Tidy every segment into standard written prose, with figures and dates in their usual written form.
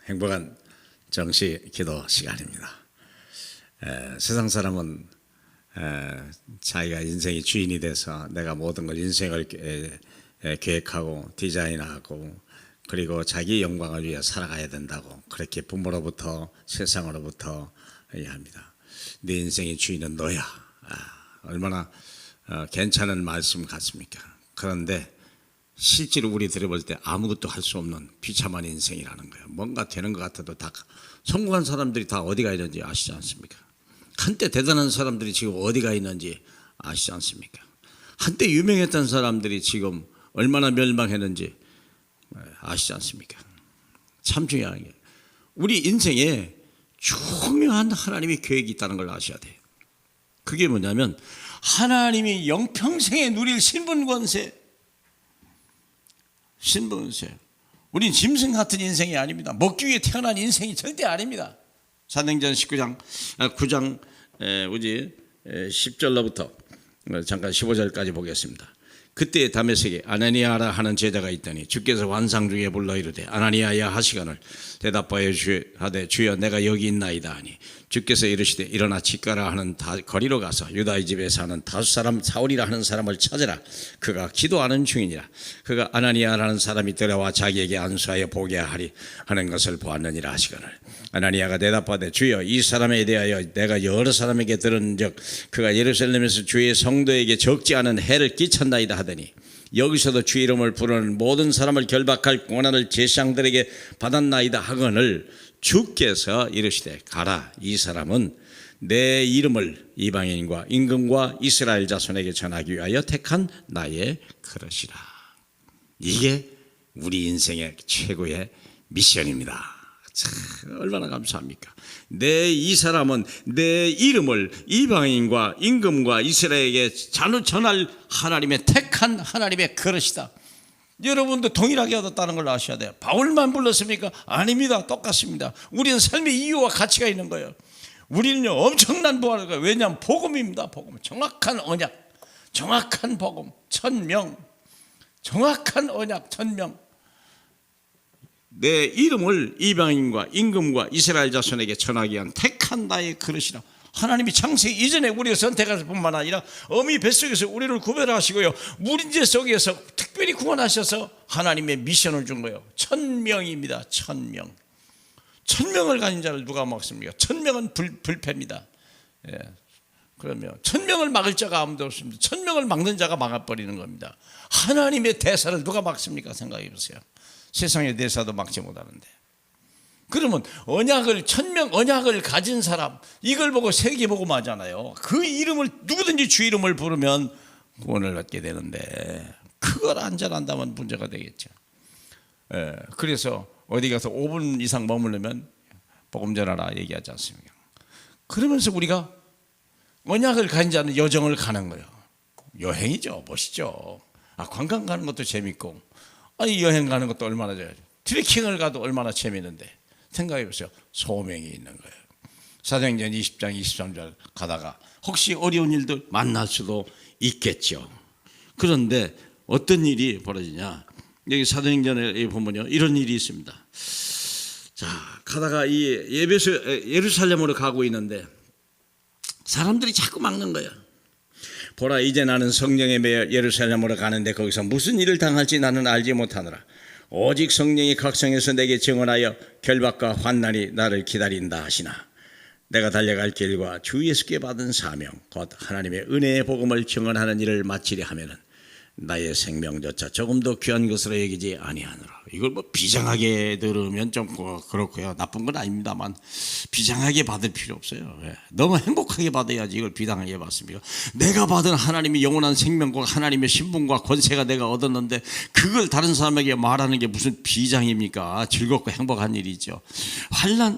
행복한 정시 기도 시간입니다. 세상 사람은 자기가 인생의 주인이 돼서 내가 모든 걸 인생을 계획하고 디자인하고 그리고 자기 영광을 위해 살아가야 된다고 그렇게 부모로부터 세상으로부터 이야기합니다. 네 인생의 주인은 너야. 얼마나 괜찮은 말씀 같습니까? 그런데 실제로 우리 들어볼 때 아무것도 할 수 없는 비참한 인생이라는 거예요. 뭔가 되는 것 같아도 다 성공한 사람들이 다 어디가 있는지 아시지 않습니까? 한때 대단한 사람들이 지금 어디가 있는지 아시지 않습니까? 한때 유명했던 사람들이 지금 얼마나 멸망했는지 아시지 않습니까? 참 중요한 게 우리 인생에 중요한 하나님의 계획이 있다는 걸 아셔야 돼요. 그게 뭐냐면 하나님이 영평생에 누릴 신분권세. 우린 짐승 같은 인생이 아닙니다. 먹기 위해 태어난 인생이 절대 아닙니다. 사도행전 9장 10절로부터 잠깐 15절까지 보겠습니다. 그때 다메섹에 아나니아라 하는 제자가 있더니 주께서 환상 중에 불러 이르되 아나니아야 하시거늘 대답하여 하되 주여 내가 여기 있나이다 하니 주께서 이르시되 일어나 집가라 하는 거리로 가서 유다의 집에 사는 다수 사람 사울이라 하는 사람을 찾으라. 그가 기도하는 중이니라. 그가 아나니아라는 사람이 들어와 자기에게 안수하여 보게 하리 하는 것을 보았느니라 하시거늘 아나니아가 대답하되 주여 이 사람에 대하여 내가 여러 사람에게 들은즉 그가 예루살렘에서 주의 성도에게 적지 않은 해를 끼쳤나이다 하더니 여기서도 주 이름을 부르는 모든 사람을 결박할 권한을 제사장들에게 받았나이다 하거늘 주께서 이르시되 가라. 이 사람은 내 이름을 이방인과 임금과 이스라엘 자손에게 전하기 위하여 택한 나의 그릇이라. 이게 우리 인생의 최고의 미션입니다. 참 얼마나 감사합니까? 이 사람은 내 이름을 이방인과 임금과 이스라엘에게 전할 하나님의 택한 하나님의 그릇이다. 여러분도 동일하게 얻었다는 걸 아셔야 돼요. 바울만 불렀습니까? 아닙니다. 똑같습니다. 우리는 삶의 이유와 가치가 있는 거예요. 우리는요 엄청난 부활을 가요. 왜냐하면 복음입니다. 복음, 정확한 언약, 정확한 복음, 천명, 정확한 언약, 천명. 내 이름을 이방인과 임금과 이스라엘 자손에게 전하기 위한 택한 나의 그릇이라. 하나님이 창세기 이전에 우리를 선택하실 뿐만 아니라 어미 뱃속에서 우리를 구별하시고요 무린재 속에서 특별히 구원하셔서 하나님의 미션을 준 거예요. 천명입니다. 천명. 천명을 가진 자를 누가 막습니까? 천명은 불패입니다. 그러면 천명을 막을 자가 아무도 없습니다. 천명을 막는 자가 막아버리는 겁니다. 하나님의 대사를 누가 막습니까? 생각해 보세요. 세상의 대사도 막지 못하는데. 그러면 천명 언약을 가진 사람, 이걸 보고 세계복음하잖아요. 그 이름을 누구든지 주 이름을 부르면 구원을 얻게 되는데 그걸 안 잘한다면 문제가 되겠죠. 그래서 어디 가서 5분 이상 머무르면 복음 전하라 얘기하지 않습니까? 그러면서 우리가 언약을 가진 자는 여정을 가는 거예요. 여행이죠. 멋있죠. 관광 가는 것도 재밌고 여행 가는 것도 얼마나 좋아요. 트레킹을 가도 얼마나 재밌는데 생각해 보세요. 소명이 있는 거예요. 사도행전 20장 23절 가다가 혹시 어려운 일들 만날 수도 있겠죠. 그런데 어떤 일이 벌어지냐, 여기 사도행전에 보면요 이런 일이 있습니다. 자, 가다가 이 예루살렘으로 가고 있는데 사람들이 자꾸 막는 거예요. 보라, 이제 나는 성령에 매여 예루살렘으로 가는데 거기서 무슨 일을 당할지 나는 알지 못하노라. 오직 성령이 각성해서 내게 증언하여 결박과 환난이 나를 기다린다 하시나 내가 달려갈 길과 주 예수께 받은 사명 곧 하나님의 은혜의 복음을 증언하는 일을 마치려 하면은 나의 생명조차 조금도 귀한 것으로 여기지 아니하노라. 이걸 비장하게 들으면 좀 그렇고요. 나쁜 건 아닙니다만 비장하게 받을 필요 없어요. 너무 행복하게 받아야지 이걸 비장하게 받습니까? 내가 받은 하나님의 영원한 생명과 하나님의 신분과 권세가 내가 얻었는데 그걸 다른 사람에게 말하는 게 무슨 비장입니까? 즐겁고 행복한 일이죠. 환난,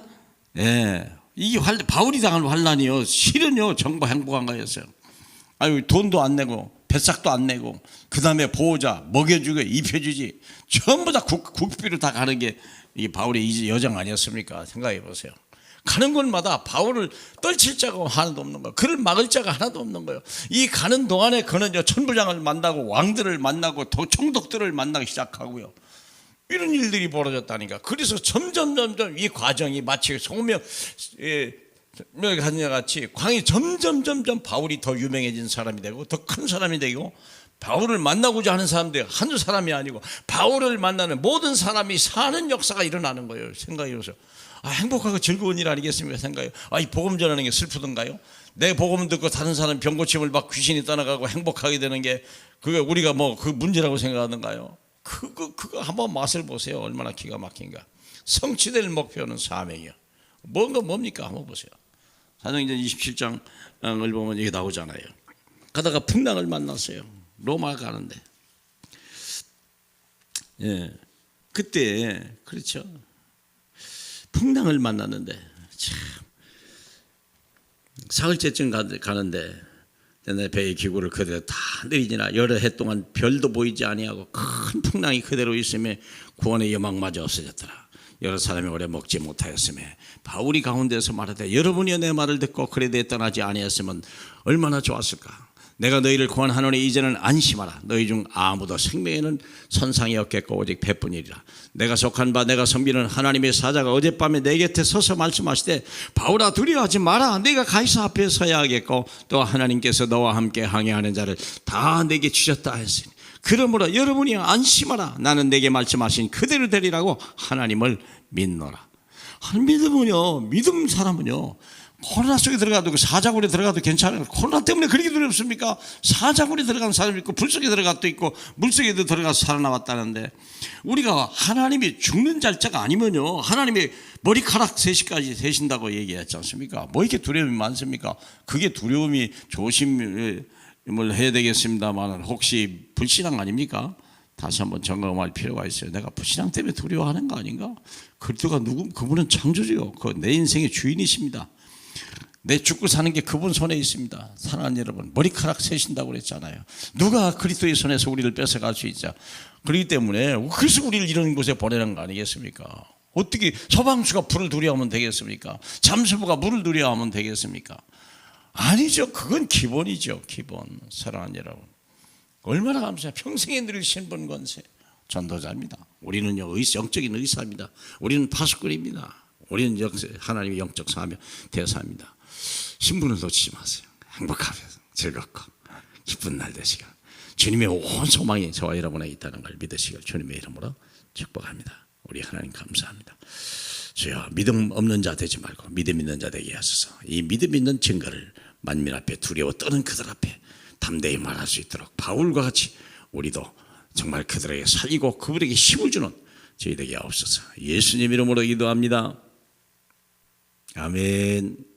이게 바울이 당한 환난이요 실은요 정말 행복한 거였어요. 돈도 안 내고 뱃삭도 안 내고 그 다음에 보호자 먹여주고 입혀주지 전부 다 국비로 다 가는 게 이 바울의 여정 아니었습니까? 생각해 보세요. 가는 곳마다 바울을 떨칠 자가 하나도 없는 거예요. 그를 막을 자가 하나도 없는 거예요. 이 가는 동안에 그는 천부장을 만나고 왕들을 만나고 총독들을 만나기 시작하고요. 이런 일들이 벌어졌다니까. 그래서 점점 이 과정이 마치 소명 같이 광이 점점 바울이 더 유명해진 사람이 되고 더 큰 사람이 되고, 바울을 만나고자 하는 사람들 한두 사람이 아니고 바울을 만나는 모든 사람이 사는 역사가 일어나는 거예요. 생각해보세요. 행복하고 즐거운 일 아니겠습니까? 생각해요. 이 복음 전하는 게 슬프던가요? 내 복음 듣고 다른 사람 병고침을 받고 귀신이 떠나가고 행복하게 되는 게 그게 우리가 뭐 그 문제라고 생각하는가요? 그거 한번 맛을 보세요. 얼마나 기가 막힌가. 성취될 목표는 사명이요. 뭡니까? 한번 보세요. 사도행전 27장을 보면 이게 나오잖아요. 가다가 풍랑을 만났어요. 로마 가는데. 예. 그때 그렇죠. 풍랑을 만났는데 참 사흘째쯤 가는데 내 배의 기구를 그대로 다 내리지나 여러 해 동안 별도 보이지 아니하고 큰 풍랑이 그대로 있음에 구원의 여망마저 없어졌더라. 여러 사람이 오래 먹지 못하였음에 바울이 가운데서 말하되 여러분이 내 말을 듣고 그레도에 떠나지 아니했으면 얼마나 좋았을까. 내가 너희를 구원하노니 이제는 안심하라. 너희 중 아무도 생명에는 손상이 없겠고 오직 배뿐이리라. 내가 속한 바 내가 섬기는 하나님의 사자가 어젯밤에 내 곁에 서서 말씀하시되 바울아 두려워하지 마라. 네가 가이사 앞에 서야 하겠고 또 하나님께서 너와 함께 항해하는 자를 다 내게 주셨다 했으니 그러므로 여러분이 안심하라. 나는 내게 말씀하신 그대로 되리라고 하나님을 믿노라. 믿음은요, 믿음 사람은요, 코로나 속에 들어가도 사자굴에 들어가도 괜찮아요. 코로나 때문에 그렇게 두렵습니까? 사자굴에 들어간 사람이 있고 불 속에 들어가도 있고 물 속에도 들어가서 살아남았다는데, 우리가 하나님이 죽는 잘자가 아니면요 하나님이 머리카락 3시까지 되신다고 얘기했지 않습니까? 뭐 이렇게 두려움이 많습니까? 그게 두려움이 조심을 해야 되겠습니다만 혹시 불신앙 아닙니까? 다시 한번 점검할 필요가 있어요. 내가 불신앙 때문에 두려워하는 거 아닌가? 그리스도가 그분은 창조주요. 내 인생의 주인이십니다. 내 죽고 사는 게 그분 손에 있습니다. 사랑하는 여러분, 머리카락 세신다고 그랬잖아요. 누가 그리스도의 손에서 우리를 뺏어갈 수 있자. 그렇기 때문에 그래서 우리를 이런 곳에 보내는 거 아니겠습니까? 어떻게 서방수가 불을 두려워하면 되겠습니까? 잠수부가 물을 두려워하면 되겠습니까? 아니죠. 그건 기본이죠. 기본. 사랑하는 여러분, 얼마나 감사해요. 평생에 누리신 분 권세 전도자입니다. 우리는요 영적인 의사입니다. 우리는 파수꾼입니다. 우리는 하나님의 영적 사명 대사입니다. 신분을 놓치지 마세요. 행복하며 즐겁고 기쁜 날 되시길, 주님의 온 소망이 저와 여러분에 있다는 걸 믿으시길 주님의 이름으로 축복합니다. 우리 하나님 감사합니다. 주여, 믿음 없는 자 되지 말고 믿음 있는 자 되게 하소서. 이 믿음 있는 증거를 만민 앞에 두려워 떠는 그들 앞에 담대히 말할 수 있도록 바울과 같이 우리도 정말 그들에게 살리고 그들에게 힘을 주는 저희 되게 하옵소서. 예수님 이름으로 기도합니다. 아멘.